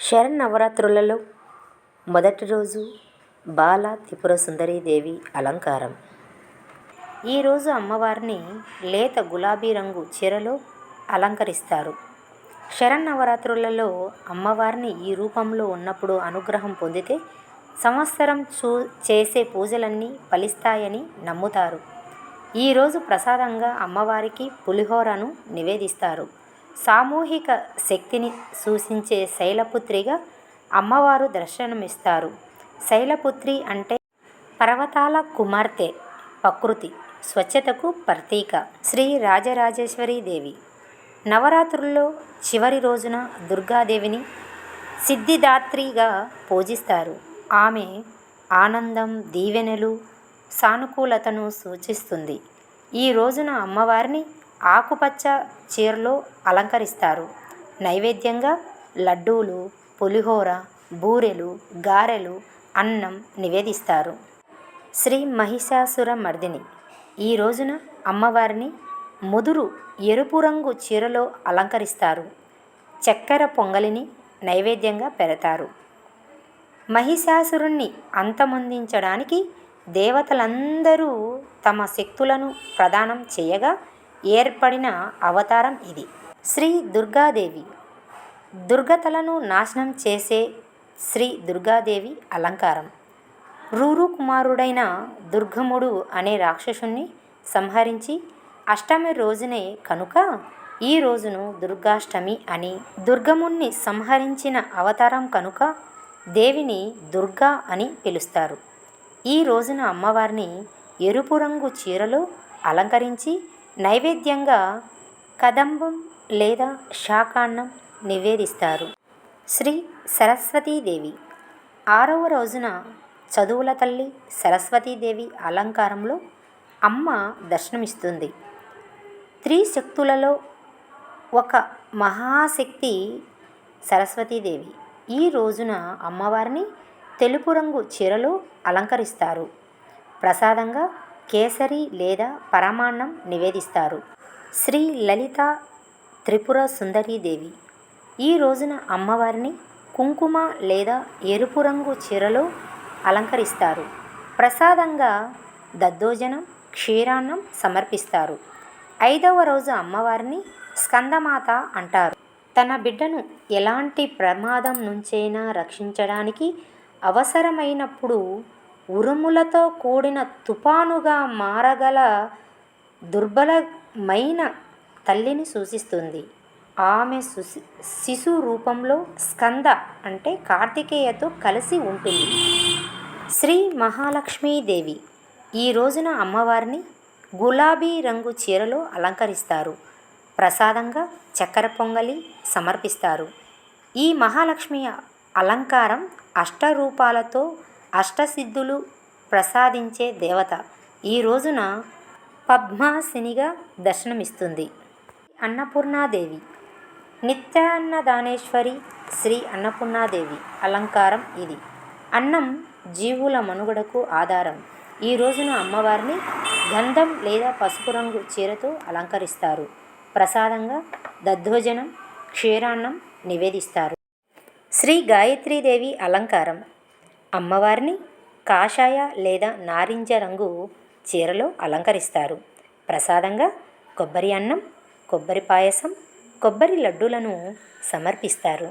శరన్నవరాత్రులలో మొదటి రోజు బాల త్రిపుర సుందరీదేవి అలంకారం. ఈరోజు అమ్మవారిని లేత గులాబీ రంగు చీరలో అలంకరిస్తారు. శరన్నవరాత్రులలో అమ్మవారిని ఈ రూపంలో ఉన్నప్పుడు అనుగ్రహం పొందితే సంవత్సరం చేసే పూజలన్నీ ఫలిస్తాయని నమ్ముతారు. ఈరోజు ప్రసాదంగా అమ్మవారికి పులిహోరను నివేదిస్తారు. సామూహిక శక్తిని సూచించే శైలపుత్రిగా అమ్మవారు దర్శనమిస్తారు. శైలపుత్రి అంటే పర్వతాల కుమార్తె, ప్రకృతి, స్వచ్ఛతకు ప్రతీక. శ్రీ రాజరాజేశ్వరి దేవి. నవరాత్రుల్లో చివరి రోజున దుర్గాదేవిని సిద్ధిదాత్రిగా పూజిస్తారు. ఆమె ఆనందం, దీవెనలు, సానుకూలతను సూచిస్తుంది. ఈ రోజున అమ్మవారిని ఆకుపచ్చ చీరలో అలంకరిస్తారు. నైవేద్యంగా లడ్డూలు, పులిహోర, బూరెలు, గారెలు, అన్నం నివేదిస్తారు. శ్రీ మహిషాసుర మర్దిని. ఈ రోజున అమ్మవారిని ముదురు ఎరుపు రంగు చీరలో అలంకరిస్తారు. చక్కెర పొంగలిని నైవేద్యంగా పెడతారు. మహిషాసురుణ్ణి అంతమొందించడానికి దేవతలందరూ తమ శక్తులను ప్రదానం చేయగా ఏర్పడిన అవతారం ఇది. శ్రీ దుర్గాదేవి. దుర్గతలను నాశనం చేసే శ్రీ దుర్గాదేవి అలంకారం. రూరు కుమారుడైన దుర్గముడు అనే రాక్షసుని సంహరించి అష్టమి రోజునే కనుక ఈ రోజును దుర్గాష్టమి అని, దుర్గముణ్ణి సంహరించిన అవతారం కనుక దేవిని దుర్గా అని పిలుస్తారు. ఈ రోజున అమ్మవారిని ఎరుపు రంగు చీరలో అలంకరించి నైవేద్యంగా కదంబం లేదా శాకాన్నం నివేదిస్తారు. శ్రీ సరస్వతీదేవి. 6వ రోజున చదువుల తల్లి సరస్వతీదేవి అలంకారంలో అమ్మ దర్శనమిస్తుంది. త్రిశక్తులలో ఒక మహాశక్తి సరస్వతీదేవి. ఈ రోజున అమ్మవారిని తెలుపు రంగు చీరలో అలంకరిస్తారు. ప్రసాదంగా కేసరి లేదా పరమాన్నం నివేదిస్తారు. శ్రీ లలిత త్రిపుర సుందరీదేవి. ఈ రోజున అమ్మవారిని కుంకుమ లేదా ఎరుపు రంగు చీరలో అలంకరిస్తారు. ప్రసాదంగా దద్దోజనం, క్షీరాన్నం సమర్పిస్తారు. 5వ రోజు అమ్మవారిని స్కందమాత అంటారు. తన బిడ్డను ఎలాంటి ప్రమాదం నుంచైనా రక్షించడానికి అవసరమైనప్పుడు ఉరుములతో కూడిన తుఫానుగా మారగల దుర్బలమైన తల్లిని సూచిస్తుంది. ఆమె శిశు రూపంలో స్కంద అంటే కార్తికేయతో కలిసి ఉంటుంది. శ్రీ మహాలక్ష్మీదేవి. ఈ రోజున అమ్మవారిని గులాబీ రంగు చీరలో అలంకరిస్తారు. ప్రసాదంగా చక్కెర పొంగలి సమర్పిస్తారు. ఈ మహాలక్ష్మి అలంకారం అష్టరూపాలతో అష్టసిద్ధులు ప్రసాదించే దేవత. ఈ రోజున పద్మాసినిగా దర్శనమిస్తుంది. అన్నపూర్ణాదేవి. నిత్యాన్నదానేశ్వరి శ్రీ అన్నపూర్ణాదేవి అలంకారం ఇది. అన్నం జీవుల మనుగడకు ఆధారం. ఈ రోజున అమ్మవారిని గంధం లేదా పసుపు రంగు చీరతో అలంకరిస్తారు. ప్రసాదంగా దద్దోజనం, క్షీరాన్నం నివేదిస్తారు. శ్రీ గాయత్రీదేవి అలంకారం. అమ్మవారిని కాషాయ లేదా నారింజ రంగు చీరలో అలంకరిస్తారు. ప్రసాదంగా కొబ్బరి అన్నం, కొబ్బరి పాయసం, కొబ్బరి లడ్డూలను సమర్పిస్తారు.